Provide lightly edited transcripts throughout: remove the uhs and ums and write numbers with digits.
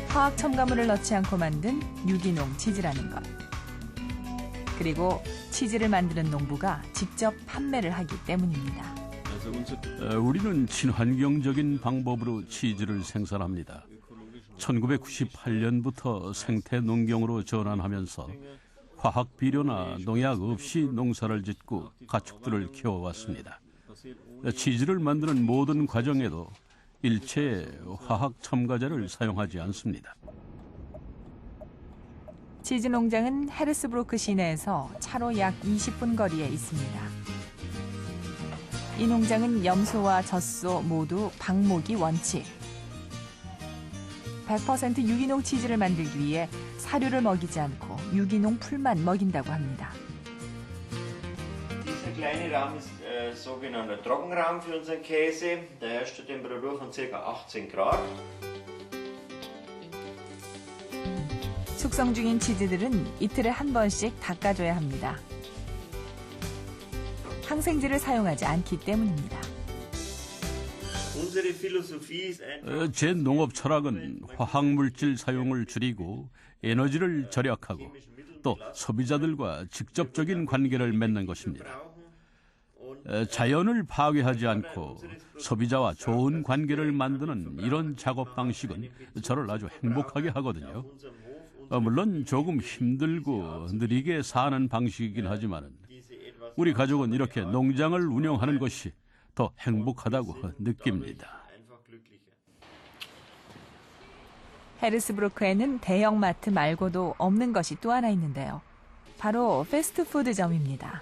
화학 첨가물을 넣지 않고 만든 유기농 치즈라는 것. 그리고 치즈를 만드는 농부가 직접 판매를 하기 때문입니다. 우리는 친환경적인 방법으로 치즈를 생산합니다. 1998년부터 생태 농경으로 전환하면서 화학 비료나 농약 없이 농사를 짓고 가축들을 키워왔습니다. 치즈를 만드는 모든 과정에도 일체의 화학 첨가제를 사용하지 않습니다. 치즈 농장은 헤르스브루크 시내에서 차로 약 20분 거리에 있습니다. 이 농장은 염소와 젖소 모두 방목이 원칙. 100% 유기농 치즈를 만들기 위해 사료를 먹이지 않고 유기농 풀만 먹인다고 합니다. Dieser kleine Raum ist sogenannter Trockenraum für unseren Käse. Da herrscht eine Temperatur von ca. 18 Grad. 숙성 중인 치즈들은 이틀에 한 번씩 닦아줘야 합니다. 항생제를 사용하지 않기 때문입니다. Unsere Philosophie ist einfach. 제 농업 철학은 화학물질 사용을 줄이고 에너지를 절약하고 또 소비자들과 직접적인 관계를 맺는 것입니다. 자연을 파괴하지 않고 소비자와 좋은 관계를 만드는 이런 작업 방식은 저를 아주 행복하게 하거든요. 물론 조금 힘들고 느리게 사는 방식이긴 하지만 우리 가족은 이렇게 농장을 운영하는 것이 더 행복하다고 느낍니다. 헤르스브루크에는 대형마트 말고도 없는 것이 또 하나 있는데요. 바로 패스트푸드점입니다.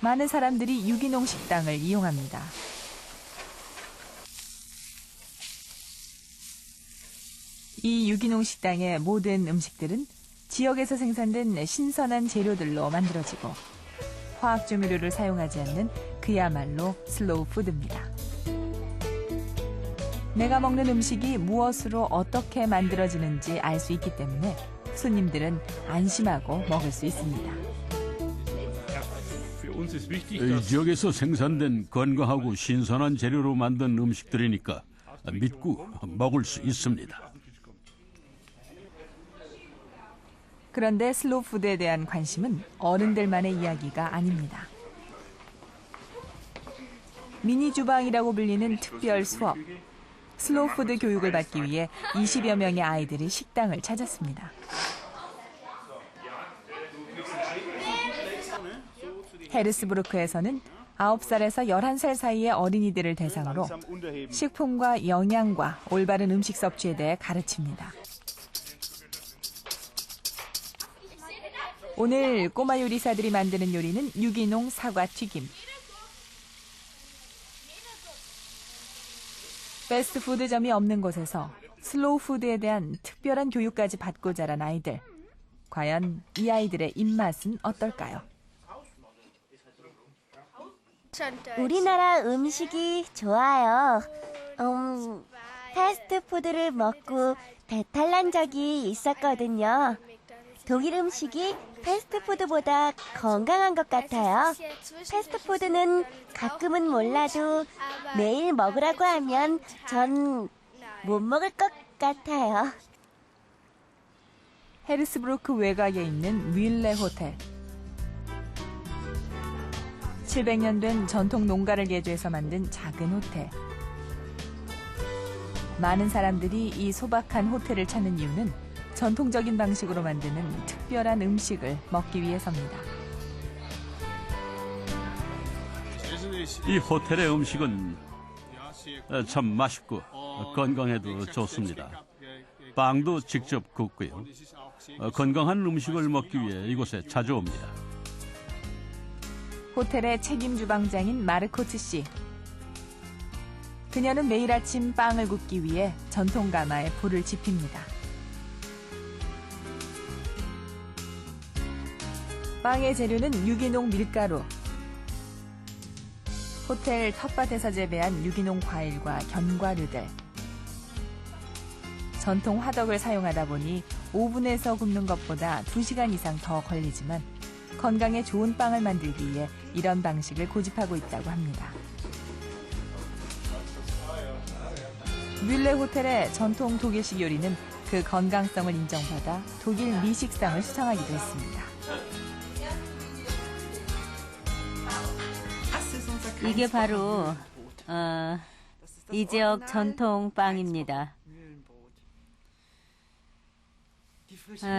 많은 사람들이 유기농 식당을 이용합니다. 이 유기농 식당의 모든 음식들은 지역에서 생산된 신선한 재료들로 만들어지고 화학 조미료를 사용하지 않는 그야말로 슬로우 푸드입니다. 내가 먹는 음식이 무엇으로 어떻게 만들어지는지 알 수 있기 때문에 손님들은 안심하고 먹을 수 있습니다. 이 지역에서 생산된 건강하고 신선한 재료로 만든 음식들이니까 믿고 먹을 수 있습니다. 그런데 슬로우 푸드에 대한 관심은 어른들만의 이야기가 아닙니다. 미니 주방이라고 불리는 특별 수업. 슬로우 푸드 교육을 받기 위해 20여 명의 아이들이 식당을 찾았습니다. 헤르스브루크에서는 9살에서 11살 사이의 어린이들을 대상으로 식품과 영양과 올바른 음식 섭취에 대해 가르칩니다. 오늘 꼬마 요리사들이 만드는 요리는 유기농 사과 튀김. 패스트푸드점이 없는 곳에서 슬로우 푸드에 대한 특별한 교육까지 받고 자란 아이들. 과연 이 아이들의 입맛은 어떨까요? 우리나라 음식이 좋아요. 패스트푸드를 먹고 배탈 난 적이 있었거든요. 독일 음식이 패스트푸드보다 건강한 것 같아요. 패스트푸드는 가끔은 몰라도 매일 먹으라고 하면 전 못 먹을 것 같아요. 헤르스브루크 외곽에 있는 윌레 호텔. 700년 된 전통 농가를 개조해서 만든 작은 호텔. 많은 사람들이 이 소박한 호텔을 찾는 이유는 전통적인 방식으로 만드는 특별한 음식을 먹기 위해서입니다. 이 호텔의 음식은 참 맛있고 건강에도 좋습니다. 빵도 직접 굽고요. 건강한 음식을 먹기 위해 이곳에 자주 옵니다. 호텔의 책임 주방장인 마르코츠 씨. 그녀는 매일 아침 빵을 굽기 위해 전통 가마에 불을 지핍니다. 빵의 재료는 유기농 밀가루. 호텔 텃밭에서 재배한 유기농 과일과 견과류들. 전통 화덕을 사용하다 보니 오븐에서 굽는 것보다 2시간 이상 더 걸리지만 건강에 좋은 빵을 만들기 위해 이런 방식을 고집하고 있다고 합니다. 뮬레 호텔의 전통 독일식 요리는 그 건강성을 인정받아 독일 미식상을 수상하기도 했습니다. 이게 바로 이 지역 전통 빵입니다.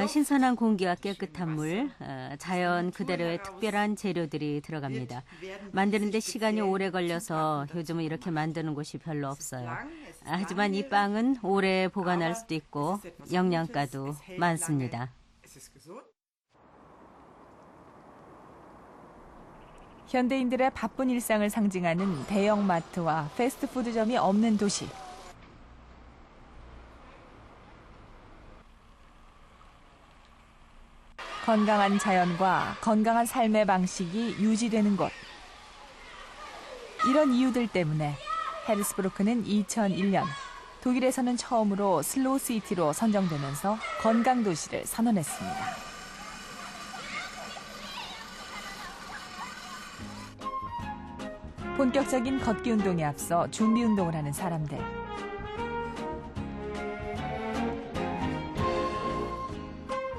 신선한 공기와 깨끗한 물, 자연 그대로의 특별한 재료들이 들어갑니다. 만드는데 시간이 오래 걸려서 요즘은 이렇게 만드는 곳이 별로 없어요. 하지만 이 빵은 오래 보관할 수도 있고 영양가도 많습니다. 현대인들의 바쁜 일상을 상징하는 대형마트와 패스트푸드점이 없는 도시. 건강한 자연과 건강한 삶의 방식이 유지되는 곳. 이런 이유들 때문에 헤르스브루크는 2001년 독일에서는 처음으로 슬로우 시티로 선정되면서 건강 도시를 선언했습니다. 본격적인 걷기 운동에 앞서 준비 운동을 하는 사람들.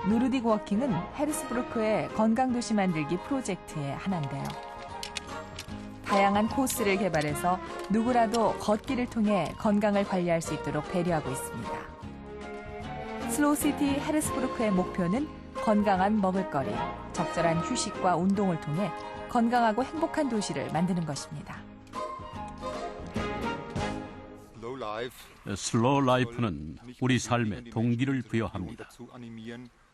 노르딕 워킹은 헤르스브루크의 건강도시 만들기 프로젝트의 하나인데요. 다양한 코스를 개발해서 누구라도 걷기를 통해 건강을 관리할 수 있도록 배려하고 있습니다. 슬로우시티 헤르스브루크의 목표는 건강한 먹을거리, 적절한 휴식과 운동을 통해 건강하고 행복한 도시를 만드는 것입니다. 슬로우 라이프는 우리 삶에 동기를 부여합니다.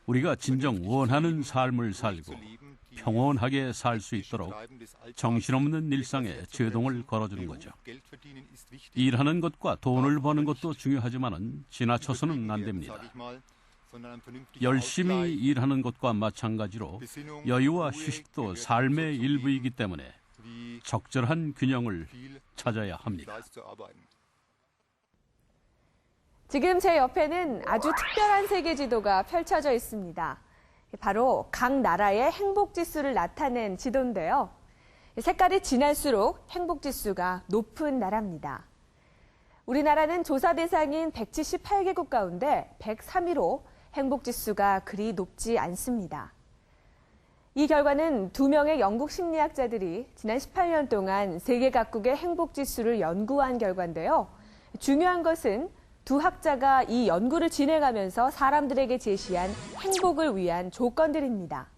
우리가 진정 원하는 삶을 살고 평온하게 살 수 있도록 정신없는 일상에 제동을 걸어주는 거죠. 일하는 것과 돈을 버는 것도 중요하지만 지나쳐서는 안 됩니다. 열심히 일하는 것과 마찬가지로 여유와 휴식도 삶의 일부이기 때문에 적절한 균형을 찾아야 합니다. 지금 제 옆에는 아주 특별한 세계 지도가 펼쳐져 있습니다. 바로 각 나라의 행복지수를 나타낸 지도인데요. 색깔이 진할수록 행복지수가 높은 나라입니다. 우리나라는 조사 대상인 178개국 가운데 103위로 행복지수가 그리 높지 않습니다. 이 결과는 2명의 영국 심리학자들이 지난 18년 동안 세계 각국의 행복지수를 연구한 결과인데요. 중요한 것은 두 학자가 이 연구를 진행하면서 사람들에게 제시한 행복을 위한 조건들입니다.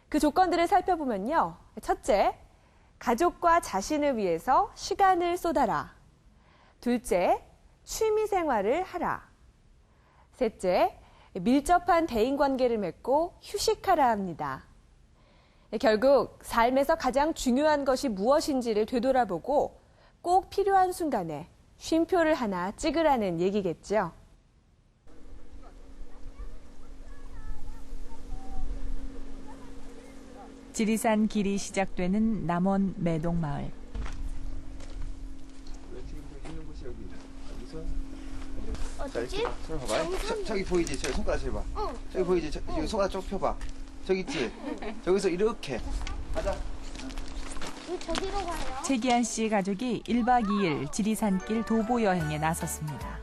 그 조건들을 살펴보면요. 첫째, 가족과 자신을 위해서 시간을 쏟아라. 둘째, 취미 생활을 하라. 셋째, 밀접한 대인관계를 맺고 휴식하라 합니다. 결국 삶에서 가장 중요한 것이 무엇인지를 되돌아보고 꼭 필요한 순간에 쉼표를 하나 찍으라는 얘기겠죠. 지리산 길이 시작되는 남원 매동 마을. 어디지? 저기 봐봐. 저기 보이지? 저기 손가락 저기 봐. 저기 보이지? 저기 손가락 쭉 펴봐. 저기 있지? 저기서 이렇게. 가자. 저기로 가요. 최기한 씨 가족이 1박 2일 지리산길 도보 여행에 나섰습니다.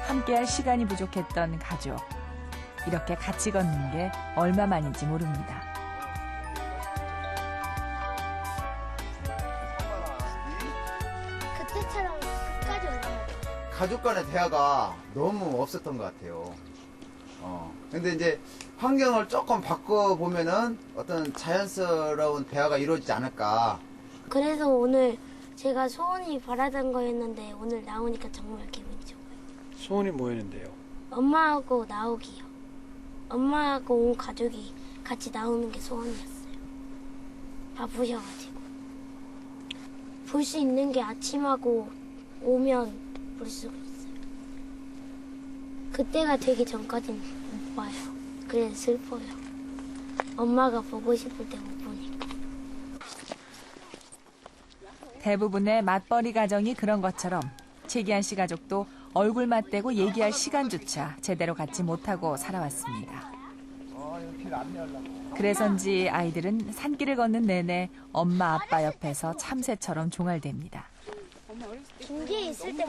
함께할 시간이 부족했던 가족. 이렇게 같이 걷는 게 얼마만인지 모릅니다. 그때처럼 끝까지 올라가. 가족 간의 대화가 너무 없었던 것 같아요. 근데 이제 환경을 조금 바꿔보면은 어떤 자연스러운 대화가 이루어지지 않을까. 그래서 오늘 제가 소원이 바라던 거였는데 오늘 나오니까 정말 기분이 좋아요. 소원이 뭐였는데요? 엄마하고 나오기요. 엄마하고 온 가족이 같이 나오는 게 소원이었어요. 바쁘셔가지고. 볼 수 있는 게 아침하고 오면 볼 수가 있어요. 그때가 되기 전까지는 못 봐요. 그래서 슬퍼요. 엄마가 보고 싶을 때 못 보니까. 대부분의 맞벌이 가정이 그런 것처럼 최기한 씨 가족도 얼굴 맞대고 얘기할 시간조차 제대로 갖지 못하고 살아왔습니다. 그래서인지 아이들은 산길을 걷는 내내 엄마 아빠 옆에서 참새처럼 종알댑니다. 엄마 어렸을 때 김기에 있을 때